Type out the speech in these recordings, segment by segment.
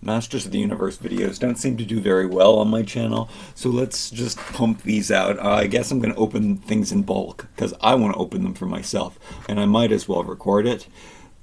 Masters of the Universe videos don't seem to do very well on my channel, so let's just pump these out. I guess I'm going to open things in bulk, because I want to open them for myself, and I might as well record it.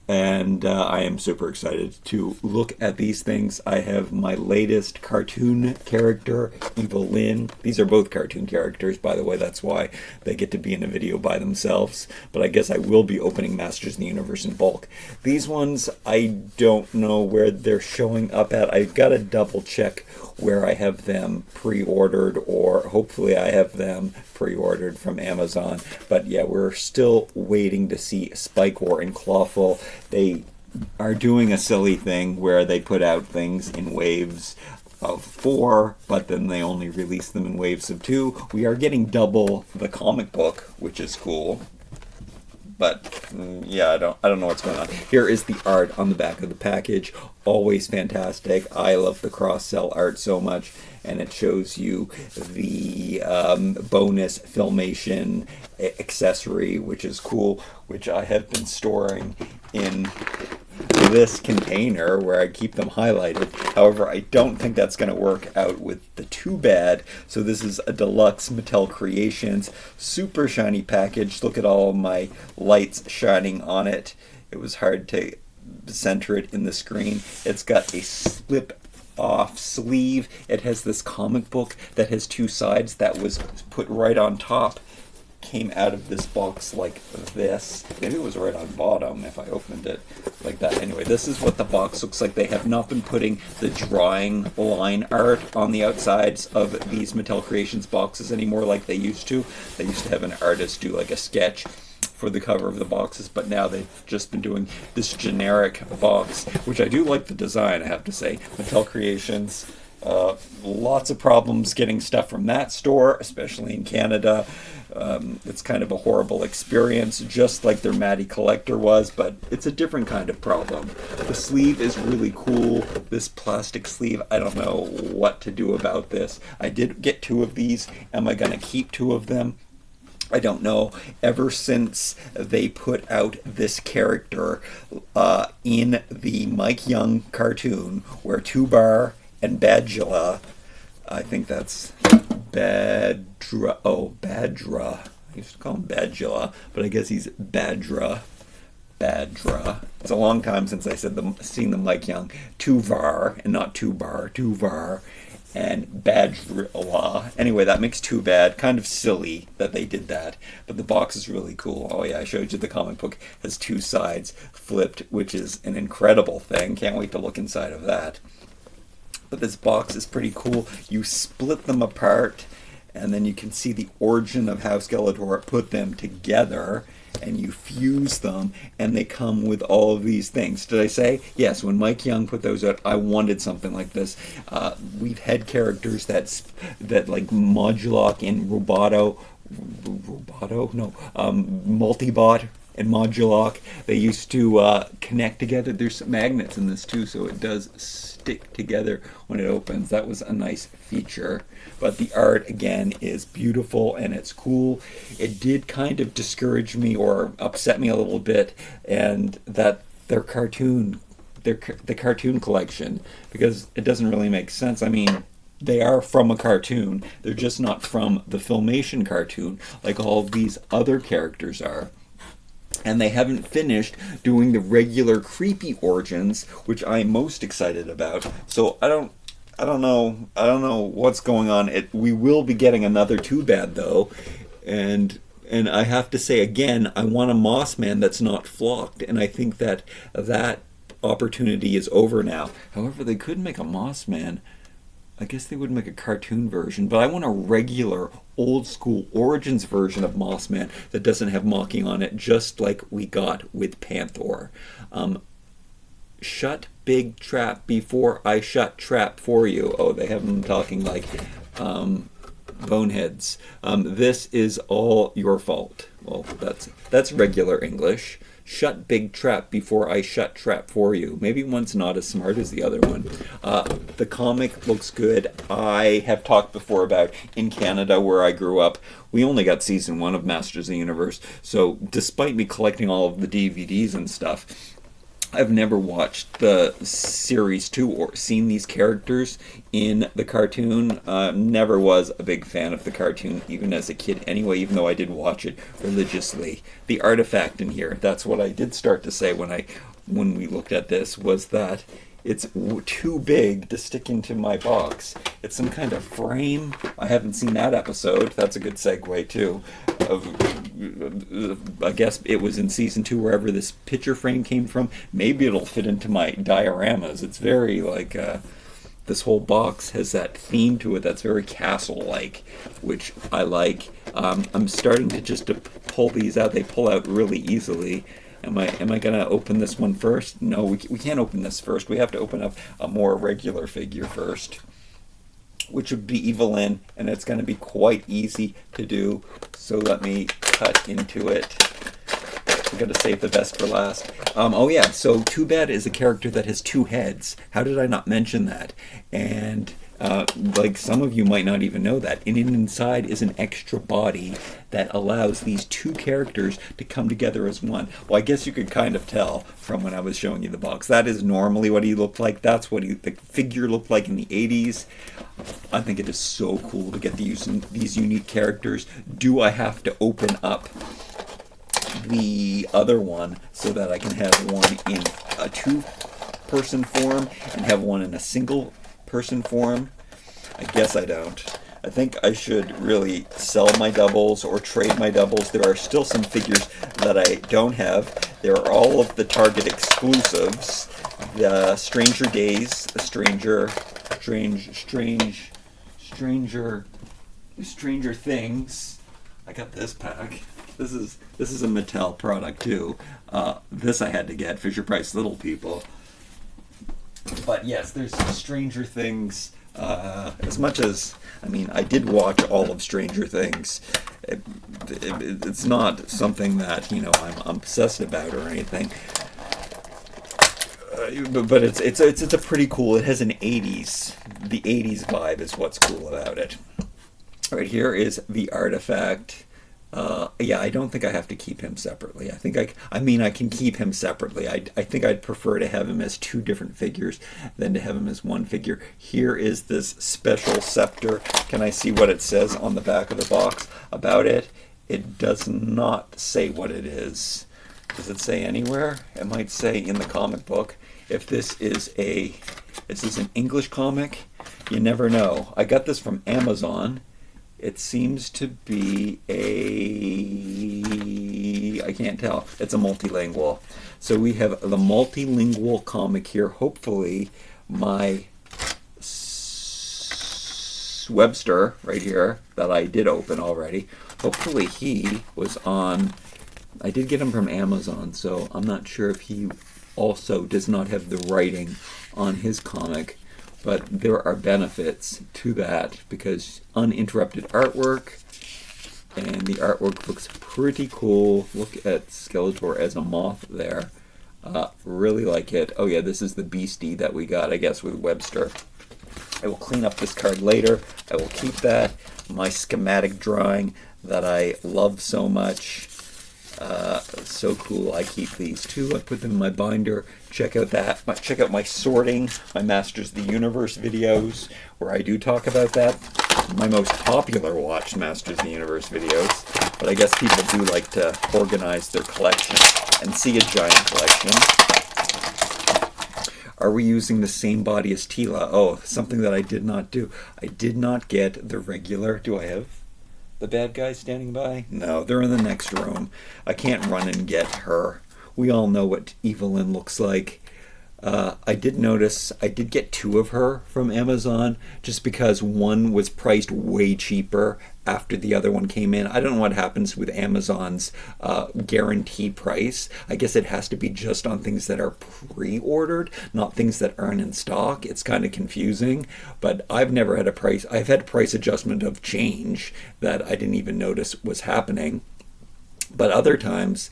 And I am super excited to look at these things. I have my latest cartoon character, Evelyn. These are both cartoon characters, by the way. That's why they get to be in a video by themselves. But I guess I will be opening Masters of the Universe in bulk. These ones, I don't know where they're showing up at. I've got to double check where I have them pre-ordered, or hopefully I have them pre-ordered from Amazon. But yeah, we're still waiting to see Spike War and Clawful. They are doing a silly thing where they put out things in waves of 4, but then they only release them in waves of 2. We are getting double the comic book, which is cool. But yeah, I don't know what's going on. Here is the art on the back of the package. Always fantastic. I love the cross-sell art so much, and it shows you the bonus Filmation accessory, which is cool, which I have been storing in this container where I keep them highlighted. However, I don't think that's going to work out with the Too Bad. So this is a deluxe Mattel Creations super shiny package. Look at all my lights shining on it. It was hard to center it in the screen. It's got a slip off sleeve. It has this comic book that has 2 sides that was put right on top. Came out of this box like this. Maybe it was right on bottom if I opened it like that. Anyway, this is what the box looks like. They have not been putting the drawing line art on the outsides of these Mattel Creations boxes anymore like they used to. They used to have an artist do like a sketch for the cover of the boxes, but now they've just been doing this generic box, which I do like the design, I have to say. Mattel Creations, lots of problems getting stuff from that store, especially in Canada. It's kind of a horrible experience, just like their Matty Collector was, but it's a different kind of problem. The sleeve is really cool. This plastic sleeve, I don't know what to do about this. I did get 2 of these. Am I going to keep 2 of them? I don't know. Ever since they put out this character in the Mike Young cartoon, where Tubar and Badula, I think that's Badra. Oh, Badra. I used to call him Badula, but I guess he's Badra. Badra. It's a long time since I seen the Mike Young. Tuvar, and not Tubar. Tuvar and Badra. Anyway, that makes Too Bad. Kind of silly that they did that, but the box is really cool. Oh yeah, I showed you the comic book has 2 sides flipped, which is an incredible thing. Can't wait to look inside of that. But this box is pretty cool. You split them apart, and then you can see the origin of how Skeletor put them together, and you fuse them, and they come with all of these things. Did I say? Yes, when Mike Young put those out, I wanted something like this. We've had characters that like Modulok and Multibot and Modulok, they used to connect together. There's some magnets in this too, so it does stick together when it opens. That was a nice feature. But the art, again, is beautiful and it's cool. It did kind of discourage me or upset me a little bit, and that the cartoon collection, because it doesn't really make sense. I mean, they are from a cartoon. They're just not from the Filmation cartoon like all of these other characters are. And they haven't finished doing the regular creepy origins, which I'm most excited about. So I don't know what's going on. We will be getting another Too Bad though, and I have to say again, I want a Mossman that's not flocked, and I think that opportunity is over now. However, they could make a Mossman. I guess they would make a cartoon version, but I want a regular, old-school Origins version of Mossman that doesn't have mocking on it, just like we got with Panther. Shut big trap before I shut trap for you. Oh, they have them talking like boneheads. This is all your fault. Well, that's regular English. Shut big trap before I shut trap for you. Maybe one's not as smart as the other one. The comic looks good. I have talked before about in Canada where I grew up, we only got season 1 of Masters of the Universe. So despite me collecting all of the DVDs and stuff, I've never watched the series 2 or seen these characters in the cartoon. Never was a big fan of the cartoon, even as a kid anyway, even though I did watch it religiously. The artifact in here, that's what I did start to say when we looked at this, was that it's too big to stick into my box. It's some kind of frame. I haven't seen that episode. That's a good segue, too. I guess it was in season 2, wherever this picture frame came from. Maybe it'll fit into my dioramas. It's very, like, this whole box has that theme to it that's very castle-like, which I like. I'm starting to just to pull these out. They pull out really easily. Am I going to open this one first? No, we can't open this first. We have to open up a more regular figure first, which would be Evelyn, and it's going to be quite easy to do. So let me cut into it. We're going to save the best for last. Oh yeah, so Too Bad is a character that has 2 heads. How did I not mention that? And like some of you might not even know that. And inside is an extra body that allows these 2 characters to come together as one. Well, I guess you could kind of tell from when I was showing you the box. That is normally what he looked like. That's what the figure looked like in the 80s. I think it is so cool to get these unique characters. Do I have to open up the other one so that I can have one in a 2-person form and have one in a single-person form? I guess I don't. I think I should really sell my doubles or trade my doubles. There are still some figures that I don't have. There are all of the Target exclusives. The Stranger Days, the Stranger Things. I got this pack. This is a Mattel product too. This I had to get, Fisher Price Little People. But yes, there's Stranger Things. As much as, I mean, I did watch all of Stranger Things. It's not something that, you know, I'm obsessed about or anything. But it's a pretty cool. It has an 80s. The 80s vibe is what's cool about it. Right here is the artifact. Yeah, I don't think I have to keep him separately. I think I can keep him separately. I think I'd prefer to have him as 2 different figures than to have him as one figure. Here is this special scepter. Can I see what it says on the back of the box about it? It does not say what it is. Does it say anywhere? It might say in the comic book. If this is an English comic, you never know. I got this from Amazon. It seems to be I can't tell. It's a multilingual. So we have the multilingual comic here. Hopefully my Webster right here that I did open already. Hopefully he was on. I did get him from Amazon, so I'm not sure if he also does not have the writing on his comic. But there are benefits to that because uninterrupted artwork, and the artwork looks pretty cool. Look at Skeletor as a moth there. Really like it. Oh yeah, this is the beastie that we got, I guess, with Webster. I will clean up this card later. I will keep that. My schematic drawing that I love so much. So cool. I keep these too. I put them in my binder. Check out that. Check out my sorting, my Masters of the Universe videos, where I do talk about that. My most popular watched Masters of the Universe videos. But I guess people do like to organize their collection and see a giant collection. Are we using the same body as Tila? Oh, something that I did not do. I did not get the regular. Do I have the bad guy standing by? No, they're in the next room. I can't run and get her. We all know what Evelyn looks like. I did notice I did get 2 of her from Amazon just because one was priced way cheaper after the other one came in. I don't know what happens with Amazon's guarantee price. I guess it has to be just on things that are pre-ordered, not things that aren't in stock. It's kind of confusing, but I've never had I've had price adjustment of change that I didn't even notice was happening. But other times,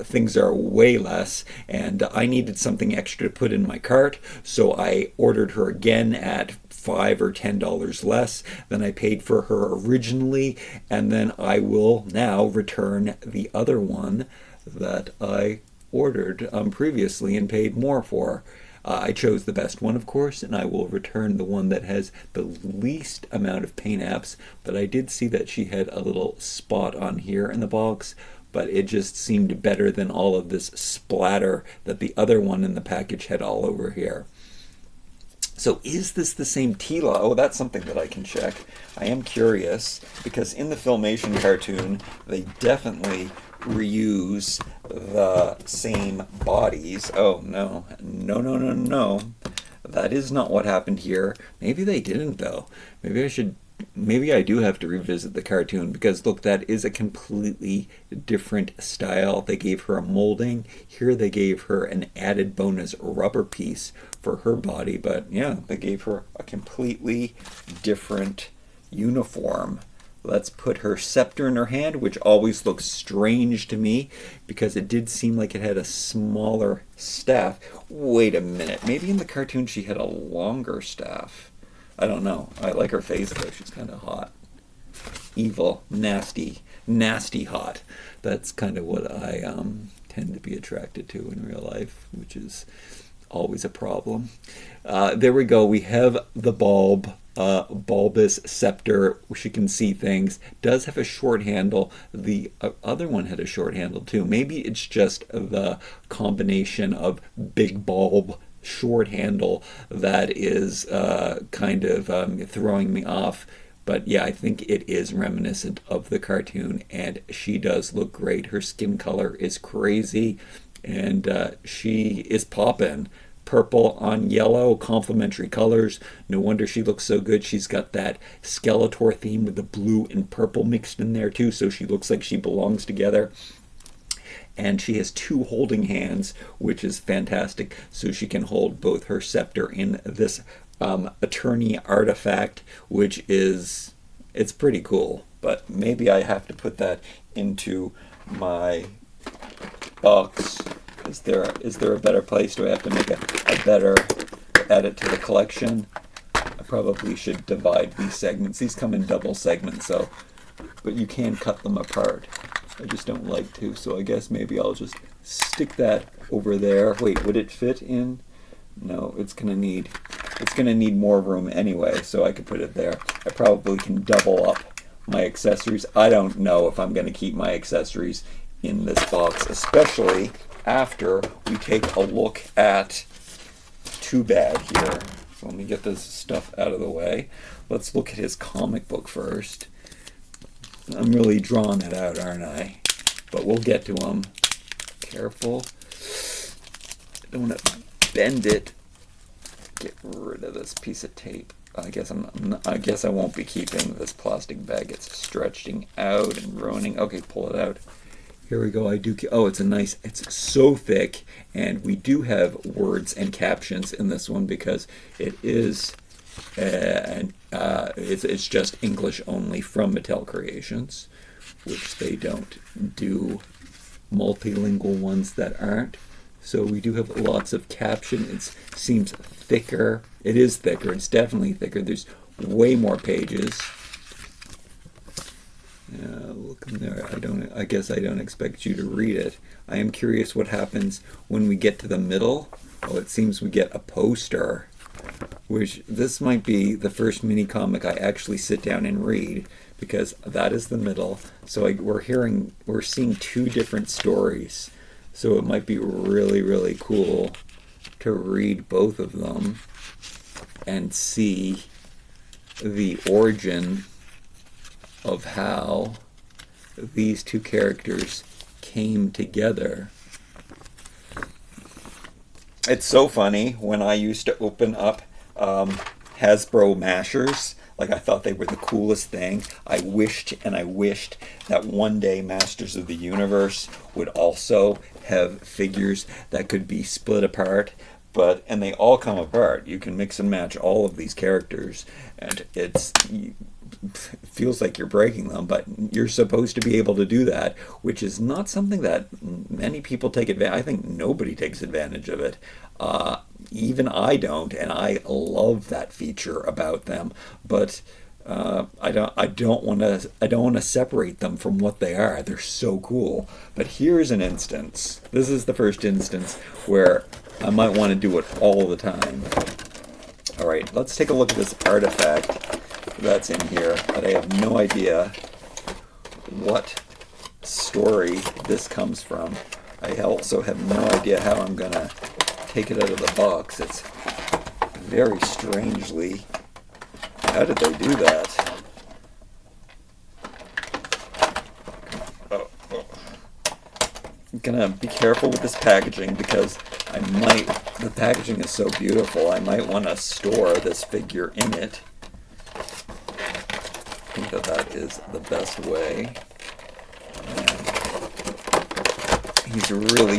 things are way less, and I needed something extra to put in my cart, so I ordered her again at $5 or $10 less than I paid for her originally, and then I will now return the other one that I ordered previously and paid more for. I chose the best one, of course, and I will return the one that has the least amount of paint apps, but I did see that she had a little spot on here in the box, but it just seemed better than all of this splatter that the other one in the package had all over here. So is this the same Tila? Oh, that's something that I can check. I am curious, because in the Filmation cartoon, they definitely reuse the same bodies. Oh, no. No, no, no, no. That is not what happened here. Maybe they didn't, though. Maybe I do have to revisit the cartoon, because look, that is a completely different style. They gave her a molding. Here they gave her an added bonus rubber piece for her body, but yeah, they gave her a completely different uniform. Let's put her scepter in her hand, which always looks strange to me because it did seem like it had a smaller staff. Wait a minute, maybe in the cartoon she had a longer staff. I don't know. I like her face though. She's kind of hot. Evil, nasty, nasty hot. That's kind of what I tend to be attracted to in real life, which is always a problem. There we go. We have the bulbous scepter. She can see things. Does have a short handle. The other one had a short handle too. Maybe it's just the combination of big bulb, short handle that is kind of throwing me off. But yeah, I think it is reminiscent of the cartoon, and she does look great. Her skin color is crazy, and she is poppin'. Purple on yellow, complementary colors. No wonder she looks so good. She's got that Skeletor theme with the blue and purple mixed in there too, so she looks like she belongs together. And she has two holding hands, which is fantastic, so she can hold both her scepter in this attorney artifact, which is, it's pretty cool. But maybe I have to put that into my box. Is there a better place? Do I have to make a better edit to the collection? I probably should divide these segments. These come in double segments, so, but you can cut them apart. I just don't like to, so I guess maybe I'll just stick that over there. Wait, would it fit in? No, it's gonna need more room anyway, so I could put it there. I probably can double up my accessories. I don't know if I'm gonna keep my accessories in this box, especially after we take a look at Too Bad here. So let me get this stuff out of the way. Let's look at his comic book first. I'm really drawing it out, aren't I? But we'll get to him. Careful. I don't want to bend it. Get rid of this piece of tape. I guess I won't be keeping this plastic bag. It's stretching out and ruining. Okay, pull it out. Here we go. It's so thick, and we do have words and captions in this one because it is, it's just English only from Mattel Creations, which they don't do multilingual ones that aren't. So we do have lots of caption. It seems thicker. It is thicker. It's definitely thicker. There's way more pages. Look in there. I guess I don't expect you to read it. I am curious what happens when we get to the middle. Oh, it seems we get a poster, which this might be the first mini comic I actually sit down and read, because that is the middle. So we're seeing two different stories. So it might be really, really cool to read both of them and see the origin of how these two characters came together. It's so funny when I used to open up Hasbro Mashers. Like, I thought they were the coolest thing. I wished that one day Masters of the Universe would also have figures that could be split apart. And they all come apart. You can mix and match all of these characters, and it feels like you're breaking them, but you're supposed to be able to do that, which is not something that many people take advantage. I think nobody takes advantage of it. Even I don't, and I love that feature about them. But I don't want to separate them from what they are. They're so cool. But here's an instance. This is the first instance where I might want to do it all the time. All right, let's take a look at this artifact that's in here that I have no idea what story this comes from. I also have no idea how I'm gonna take it out of the box. It's very strangely. How did they do that? I'm gonna be careful with this packaging because the packaging is so beautiful, I might want to store this figure in it. I think that is the best way. He's really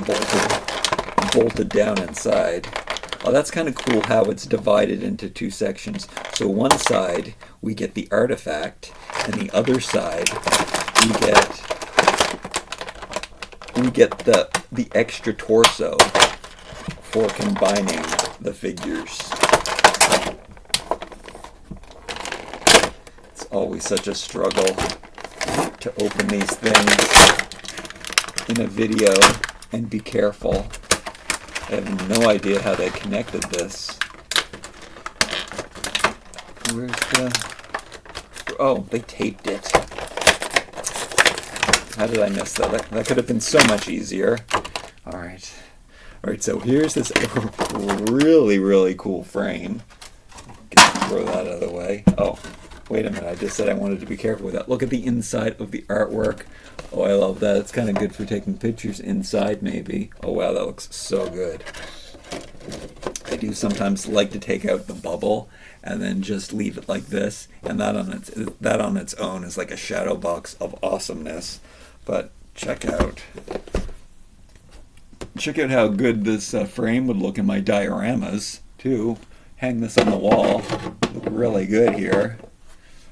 bolted down inside. Oh, that's kind of cool how it's divided into two sections. So one side we get the artifact, and the other side we get the extra torso for combining the figures. It's always such a struggle to open these things in a video and be careful. I have no idea how they connected this. Where's the... Oh, they taped it. How did I miss that? That could have been so much easier. Alright. Alright, so here's this really, really cool frame. Throw that out of the way. Oh, wait a minute. I just said I wanted to be careful with that. Look at the inside of the artwork. Oh, I love that. It's kind of good for taking pictures inside, maybe. Oh, wow, that looks so good. I do sometimes like to take out the bubble and then just leave it like this. And that on its own is like a shadow box of awesomeness. But check out how good this frame would look in my dioramas, too. Hang this on the wall. Look really good here.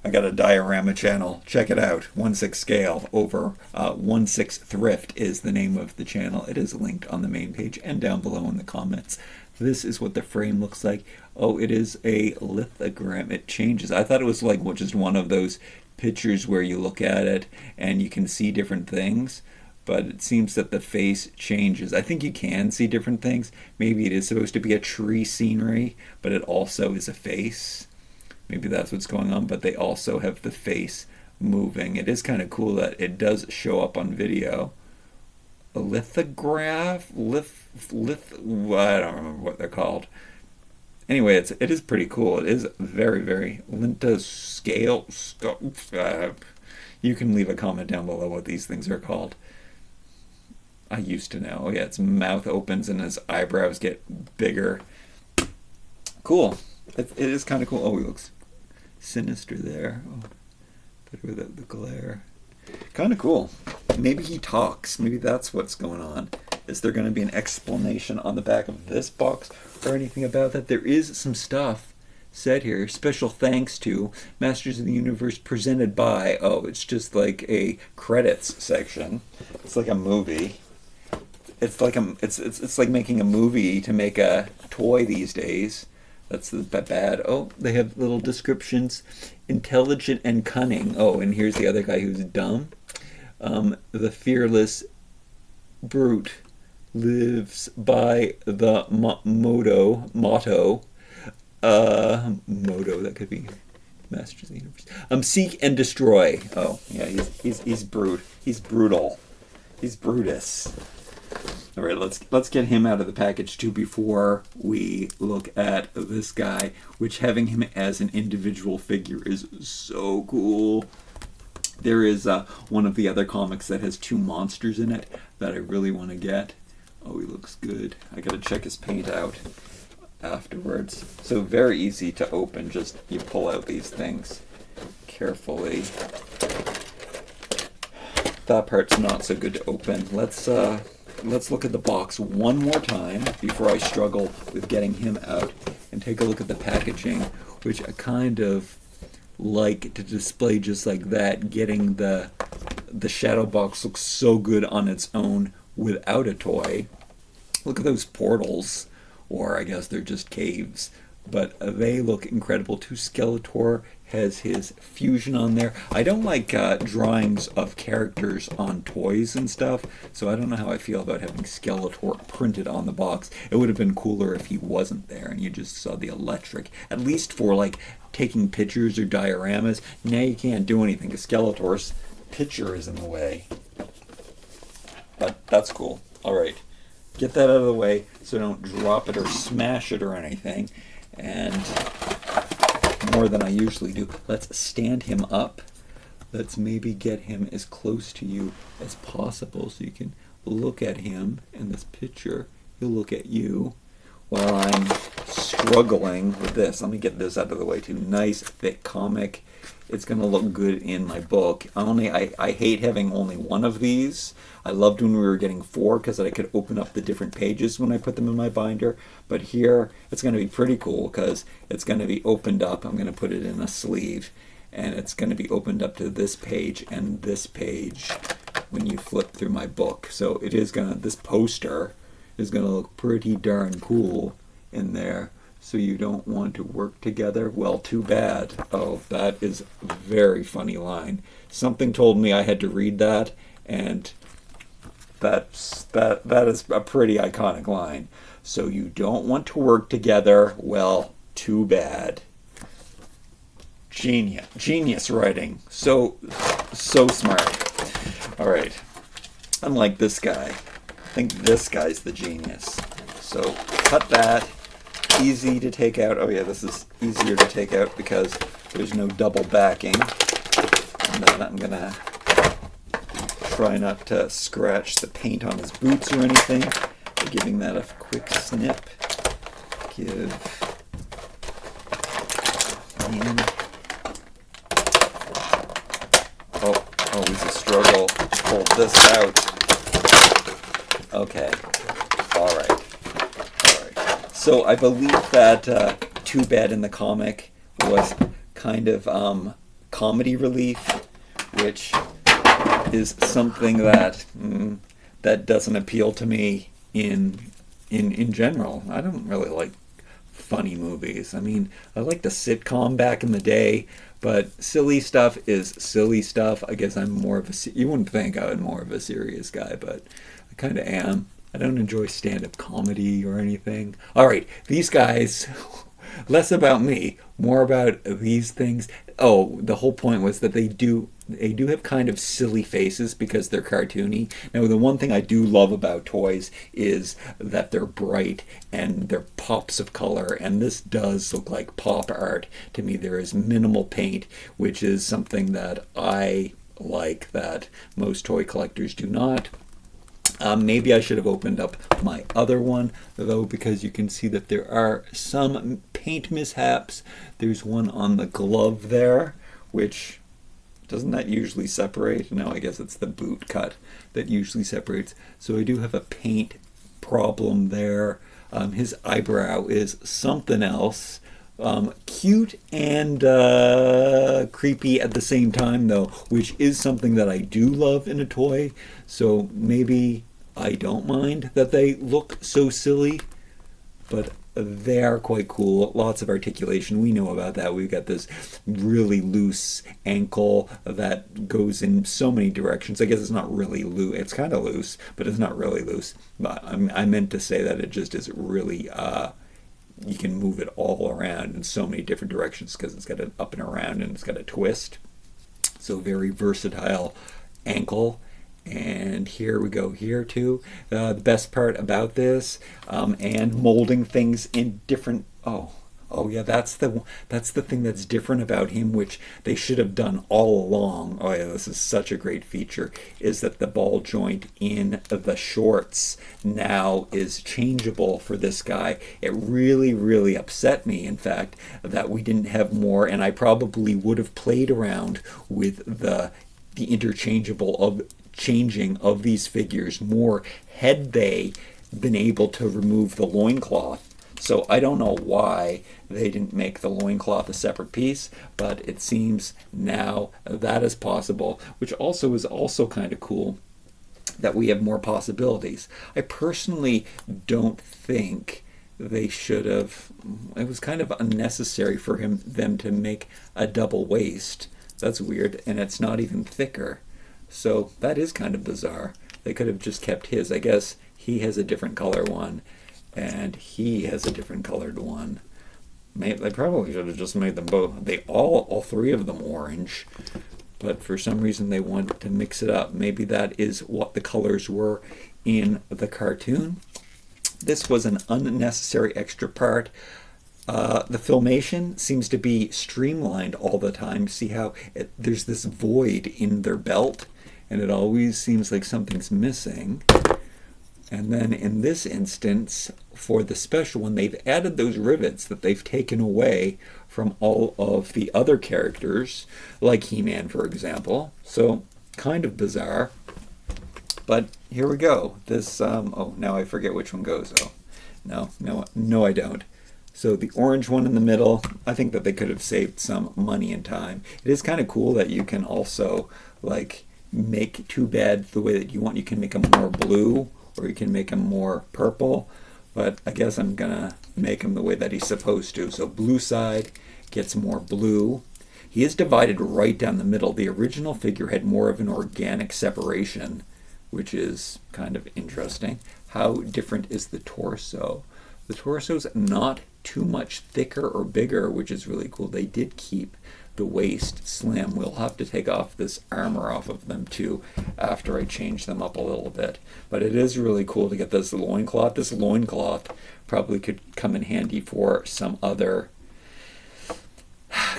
I got a diorama channel. Check it out. 1/6 scale over 1/6 thrift is the name of the channel. It is linked on the main page and down below in the comments. This is what the frame looks like. Oh, it is a lithogram. It changes. I thought it was like just one of those pictures where you look at it and you can see different things, but it seems that the face changes. I think you can see different things. Maybe it is supposed to be a tree scenery, but it also is a face. Maybe that's what's going on, but they also have the face moving. It is kind of cool that it does show up on video. A lithograph? I don't remember what they're called. Anyway, it is pretty cool. It is very, very Linta scale. You can leave a comment down below what these things are called. I used to know. Oh, yeah, its mouth opens and his eyebrows get bigger. Cool. It is kind of cool. Oh, he looks sinister there. Oh, better without the glare. Kind of cool. Maybe he talks. Maybe that's what's going on. Is there going to be an explanation on the back of this box or anything about that? There is some stuff said here. Special thanks to Masters of the Universe presented by... Oh, it's just like a credits section. It's like a movie. It's like it's like making a movie to make a toy these days. That's the bad. Oh, they have little descriptions. Intelligent and cunning. Oh, and here's the other guy who's dumb. The fearless brute lives by the motto. Motto, that could be Masters of the Universe. Seek and destroy. Oh, yeah, he's brute. He's brutal. He's Brutus. All right, let's get him out of the package too before we look at this guy, which having him as an individual figure is so cool. There is one of the other comics that has two monsters in it that I really want to get. Oh, he looks good. I gotta check his paint out afterwards. So very easy to open, just you pull out these things carefully. That part's not so good to open. Let's look at the box one more time before I struggle with getting him out and take a look at the packaging, which I kind of like to display just like that. Getting the shadow box looks so good on its own without a toy. Look at those portals, or I guess they're just caves. but they look incredible too. Skeletor has his fusion on there. I don't like drawings of characters on toys and stuff, so I don't know how I feel about having Skeletor printed on the box. It would have been cooler if he wasn't there and you just saw the electric, at least for like taking pictures or dioramas. Now you can't do anything because Skeletor's picture is in the way. But that's cool. Alright, get that out of the way so don't drop it or smash it or anything. And more than I usually do, let's stand him up. Let's maybe get him as close to you as possible so you can look at him in this picture. He'll look at you while I'm struggling with this. Let me get this out of the way too. Nice thick comic. It's going to look good in my book. I hate having only one of these. I loved when we were getting 4 because I could open up the different pages when I put them in my binder. But here, it's going to be pretty cool because it's going to be opened up. I'm going to put it in a sleeve. And it's going to be opened up to this page and this page when you flip through my book. So it is going to, this poster is going to look pretty darn cool in there. So you don't want to work together? Well, too bad. Oh, that is a very funny line. Something told me I had to read that, and that is a pretty iconic line. So you don't want to work together? Well, too bad. Genius writing. So smart. All right. Unlike this guy, I think this guy's the genius. So cut that. Easy to take out. Oh yeah, this is easier to take out because there's no double backing. And then I'm gonna try not to scratch the paint on his boots or anything. Giving that a quick snip. Give in. Oh, always a struggle to pull this out. Okay. All right. So I believe that Too Bad in the comic was kind of comedy relief, which is something that that doesn't appeal to me in general. I don't really like funny movies. I mean, I liked a sitcom back in the day, but silly stuff is silly stuff. I guess I'm more of a... You wouldn't think I was more of a serious guy, but I kind of am. I don't enjoy stand-up comedy or anything. All right, these guys, less about me, more about these things. Oh, the whole point was that they do have kind of silly faces because they're cartoony. Now, the one thing I do love about toys is that they're bright and they're pops of color, and this does look like pop art to me. There is minimal paint, which is something that I like that most toy collectors do not. Maybe I should have opened up my other one, though, because you can see that there are some paint mishaps. There's one on the glove there, which doesn't that usually separate? No, I guess it's the boot cut that usually separates. So I do have a paint problem there. His eyebrow is something else. Cute and creepy at the same time, though, which is something that I do love in a toy. So maybe I don't mind that they look so silly, but they are quite cool. Lots of articulation. We know about that. We've got this really loose ankle that goes in so many directions. I guess it's not really loose. It's kind of loose, but it's not really loose. But I meant to say that it just is really... you can move it all around in so many different directions because it's got an up and around and it's got a twist. So very versatile ankle. And here we go here too. The best part about this and molding things in different... Oh yeah, that's the thing that's different about him, which they should have done all along. Oh yeah, this is such a great feature, is that the ball joint in the shorts now is changeable for this guy. It really, really upset me, in fact, that we didn't have more, and I probably would have played around with the interchangeable of changing of these figures more had they been able to remove the loincloth. So I don't know why they didn't make the loincloth a separate piece, but it seems now that is possible, which also is also kind of cool that we have more possibilities. I personally don't think they should have, it was kind of unnecessary for them to make a double waist. That's weird, and it's not even thicker. So that is kind of bizarre. They could have just kept his. I guess he has a different color one, and he has a different colored one. They probably should have just made them both. All three of them orange, but for some reason they want to mix it up. Maybe that is what the colors were in the cartoon. This was an unnecessary extra part. The filmation seems to be streamlined all the time. See how there's this void in their belt, and it always seems like something's missing. And then in this instance, for the special one, they've added those rivets that they've taken away from all of the other characters, like He-Man, for example. So, kind of bizarre. But here we go. This, oh, now I forget which one goes. Oh, no, I don't. So the orange one in the middle, I think that they could have saved some money and time. It is kind of cool that you can also, like, make two beds the way that you want. You can make them more blue, or you can make them more purple. But I guess I'm going to make him the way that he's supposed to. So blue side gets more blue. He is divided right down the middle. The original figure had more of an organic separation, which is kind of interesting. How different is the torso? The torso's not too much thicker or bigger, which is really cool. They did keep the waist slim. We'll have to take off this armor off of them too after I change them up a little bit. But it is really cool to get this loincloth. This loincloth probably could come in handy for some other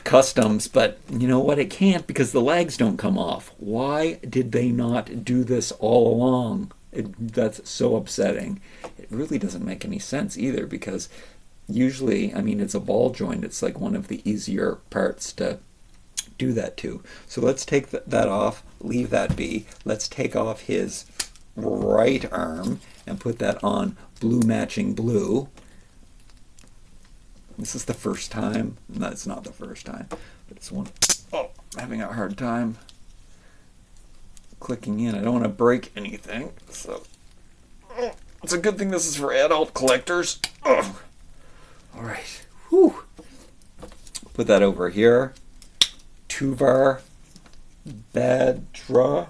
customs, but you know what, it can't because the legs don't come off. Why did they not do this all along? That's so upsetting. It really doesn't make any sense either, because usually, I mean, it's a ball joint. It's like one of the easier parts to do that to. So let's take that off, leave that be. Let's take off his right arm and put that on blue matching blue. This is the first time. No, it's not the first time, but it's one. Oh, I'm having a hard time clicking in. I don't want to break anything, so it's a good thing this is for adult collectors. Oh. All right. Whew. Put that over here. Tuvar Badra.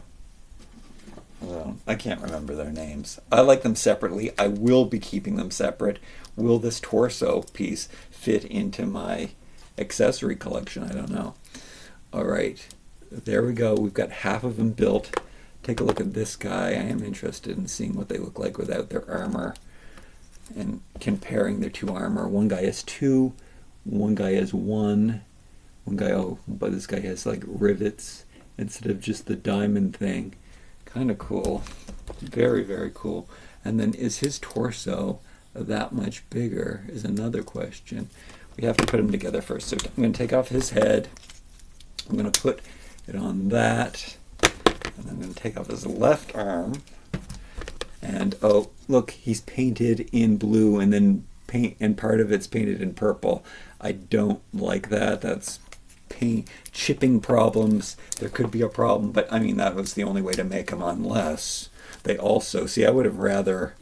Well, I can't remember their names. I like them separately. I will be keeping them separate. Will this torso piece fit into my accessory collection? I don't know. All right. There we go. We've got half of them built. Take a look at this guy. I am interested in seeing what they look like without their armor and comparing their two armor. One guy has two. One guy has one. One guy, oh, but this guy has like rivets instead of just the diamond thing. Kind of cool. Very, very cool. And then is his torso that much bigger is another question. We have to put them together first. So I'm going to take off his head. I'm going to put it on that. And I'm going to take off his left arm. And oh, look, he's painted in blue and then part of it's painted in purple. I don't like that. That's paint chipping problems. There could be a problem, but I mean that was the only way to make them, unless they also see. I would have rather,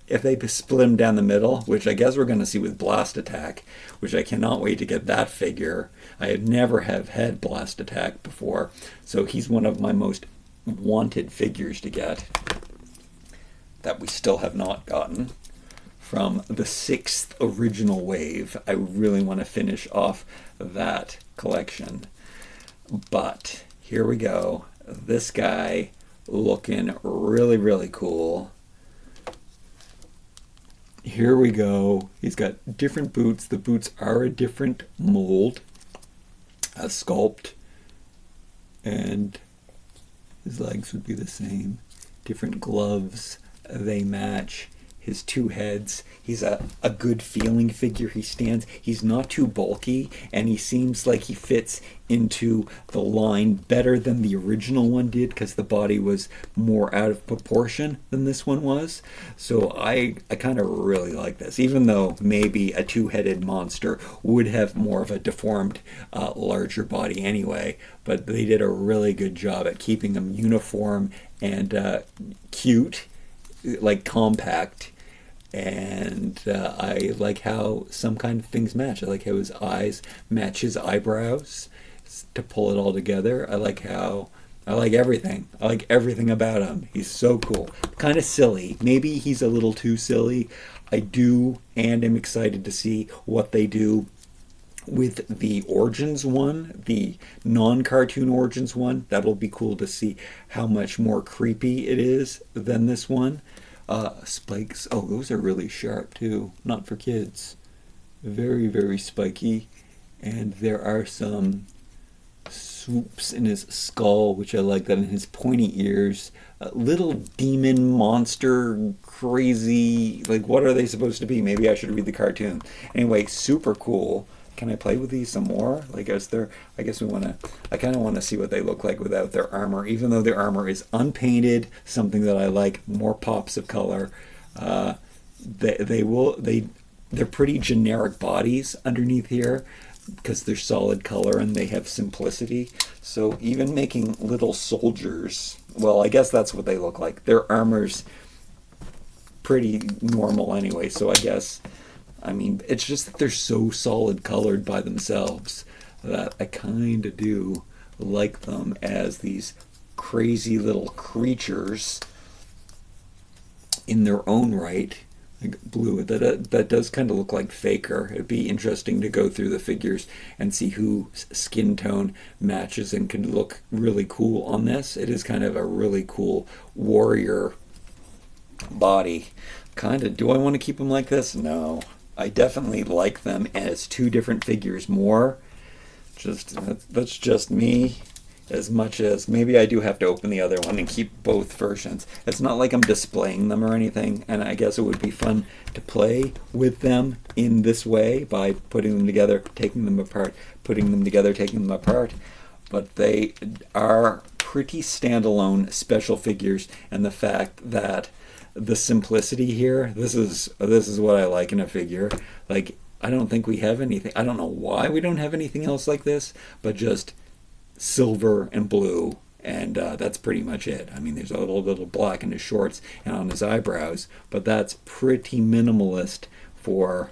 if they split him down the middle, which I guess we're going to see with Blast Attack, which I cannot wait to get that figure. I had never have had Blast Attack before, so he's one of my most wanted figures to get that we still have not gotten from the 6th original wave. I really want to finish off that collection. But here we go. This guy looking really, really cool. Here we go. He's got different boots. The boots are a different mold, a sculpt, and his legs would be the same. Different gloves. They match. His two heads. He's a good feeling figure. He stands. He's not too bulky, and he seems like he fits into the line better than the original one did, because the body was more out of proportion than this one was. So I kind of really like this, even though maybe a two-headed monster would have more of a deformed, larger body anyway. But they did a really good job at keeping him uniform and cute, like compact. And I like how some kind of things match. I like how his eyes match his eyebrows to pull it all together. I like everything. I like everything about him. He's so cool. Kind of silly. Maybe he's a little too silly. I do and am excited to see what they do with the Origins one, the non-cartoon Origins one. That'll be cool to see how much more creepy it is than this one. Spikes. Oh, those are really sharp too. Not for kids. Very, very spiky. And there are some swoops in his skull, which I like that, in his pointy ears. Little demon monster crazy. Like, what are they supposed to be? Maybe I should read the cartoon. Anyway, super cool. Can I play with these some more? Like, I guess we want to. I kind of want to see what they look like without their armor, even though their armor is unpainted. Something that I like. More pops of color. They're pretty generic bodies underneath here because they're solid color and they have simplicity. So even making little soldiers, well, I guess that's what they look like. Their armor's pretty normal anyway. So I guess. I mean, it's just that they're so solid colored by themselves that I kind of do like them as these crazy little creatures in their own right. Like blue, that does kind of look like Faker. It'd be interesting to go through the figures and see whose skin tone matches and can look really cool on this. It is kind of a really cool warrior body. Kind of, do I want to keep them like this? No. I definitely like them as two different figures more. That's just me. As much as maybe I do have to open the other one and keep both versions. It's not like I'm displaying them or anything, and I guess it would be fun to play with them in this way by putting them together, taking them apart, putting them together, taking them apart. But they are pretty standalone special figures, and the fact that the simplicity here, this is what I like in a figure. Like, I don't think we have anything. I don't know why we don't have anything else like this, but just silver and blue, and that's pretty much it. I mean, there's a little black in his shorts and on his eyebrows, but that's pretty minimalist for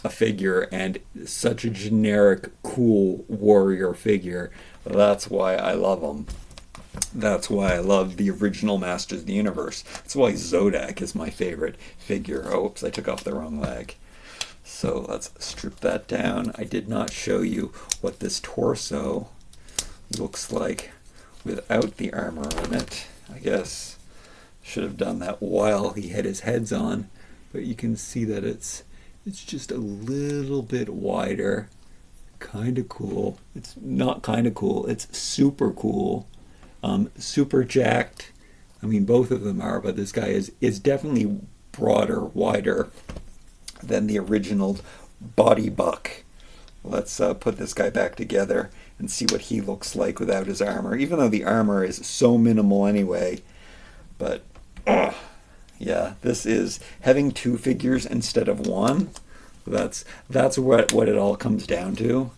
a figure and such a generic, cool warrior figure. That's why I love them. That's why I love the original Masters of the Universe. That's why Zodak is my favorite figure. Oh, oops, I took off the wrong leg. So let's strip that down. I did not show you what this torso looks like without the armor on it. I guess should have done that while he had his heads on, but you can see that it's just a little bit wider. Kind of cool. It's not kind of cool. It's super cool. Super jacked. I mean, both of them are, but this guy is definitely broader, wider than the original body buck. Let's put this guy back together and see what he looks like without his armor, even though the armor is so minimal anyway. But yeah, this is having two figures instead of one. That's what it all comes down to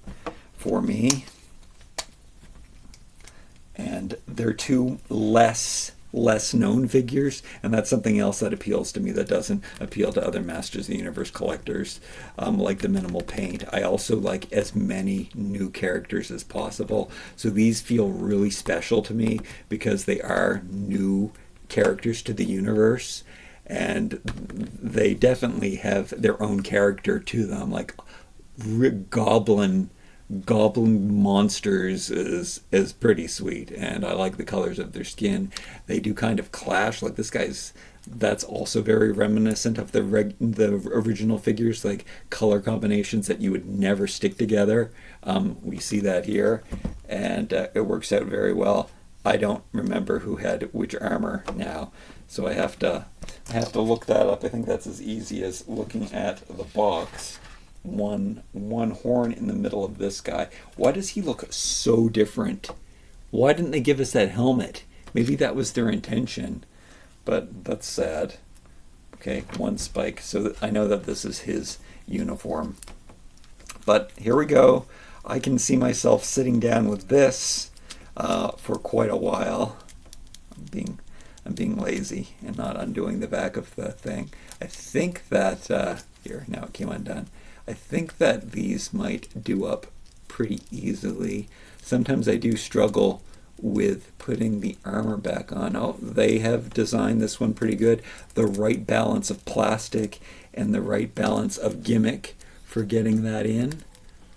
for me. And they're two less known figures, and that's something else that appeals to me that doesn't appeal to other Masters of the Universe collectors, like the minimal paint. I also like as many new characters as possible, so these feel really special to me because they are new characters to the universe, and they definitely have their own character to them. Like goblin monsters is pretty sweet, and I like the colors of their skin. They do kind of clash. Like this guy's, that's also very reminiscent of the original figures, like color combinations that you would never stick together. We see that here, and it works out very well. I don't remember who had which armor now, so I have to look that up. I think that's as easy as looking at the box. One horn in the middle of this guy. Why does he look so different? Why didn't they give us that helmet? Maybe that was their intention, but that's sad. Okay, one spike, so that I know that this is his uniform. But here we go. I can see myself sitting down with this for quite a while. I'm being I'm being lazy and not undoing the back of the thing. I think that, here, now it came undone. I think that these might do up pretty easily. Sometimes I do struggle with putting the armor back on. Oh, they have designed this one pretty good. The right balance of plastic and the right balance of gimmick for getting that in.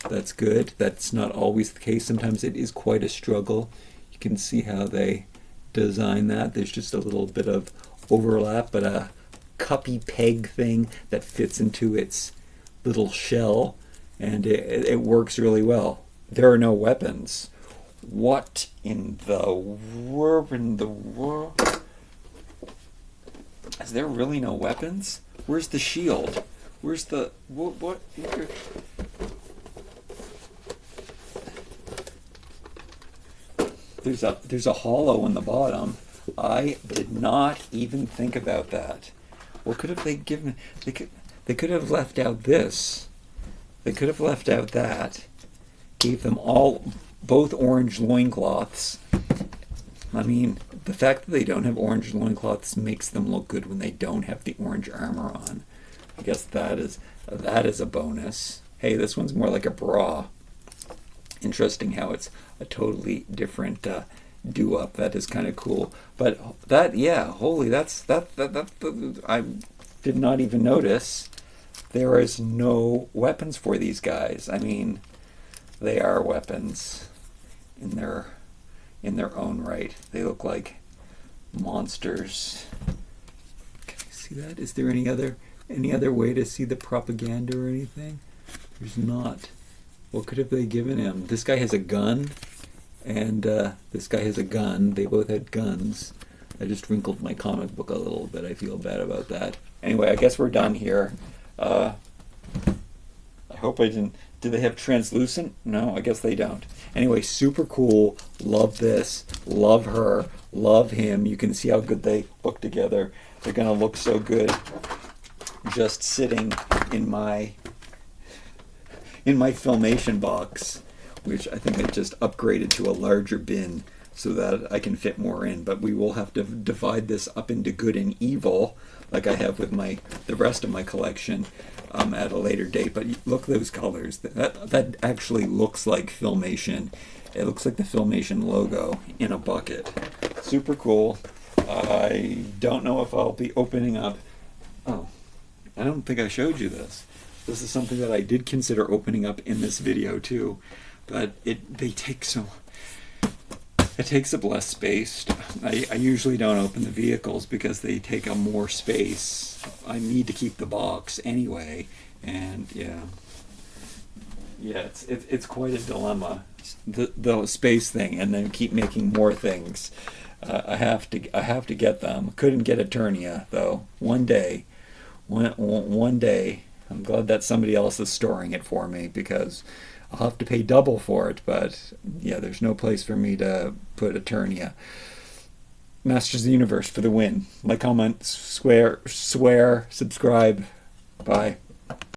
That's good. That's not always the case. Sometimes it is quite a struggle. You can see how they design that. There's just a little bit of overlap, but a cuppy peg thing that fits into its little shell, and it works really well. There are no weapons. What in the world? Is there really no weapons? Where's the shield? Where's the what? There's a hollow in the bottom. I did not even think about that. What could have they given? They could have left out this. They could have left out that. Gave them both orange loincloths. I mean, the fact that they don't have orange loincloths makes them look good when they don't have the orange armor on. I guess that is a bonus. Hey, this one's more like a bra. Interesting how it's a totally different do-up. That is kind of cool. But that, yeah, holy, that I did not even notice. There is no weapons for these guys. I mean, they are weapons in their own right. They look like monsters. Can you see that? Is there any other way to see the propaganda or anything? There's not. What could have they given him? This guy has a gun, and this guy has a gun. They both had guns. I just wrinkled my comic book a little bit. I feel bad about that. Anyway, I guess we're done here. I hope I didn't... Do they have translucent? No, I guess they don't. Anyway, super cool. Love this. Love her. Love him. You can see how good they look together. They're going to look so good just sitting in my Filmation box, which I think I just upgraded to a larger bin so that I can fit more in. But we will have to divide this up into good and evil, like I have with the rest of my collection, at a later date. But look at those colors. That actually looks like Filmation. It looks like the Filmation logo in a bucket. Super cool. I don't know if I'll be opening up... Oh, I don't think I showed you this. This is something that I did consider opening up in this video too, but it takes up less space. I usually don't open the vehicles because they take up more space. I need to keep the box anyway, and yeah, it's quite a dilemma, the space thing, and then keep making more things. I have to get them. Couldn't get Eternia though. One day. I'm glad that somebody else is storing it for me, because I'll have to pay double for it, but yeah, there's no place for me to put Eternia. Masters of the Universe for the win. Like, comment, swear, subscribe. Bye.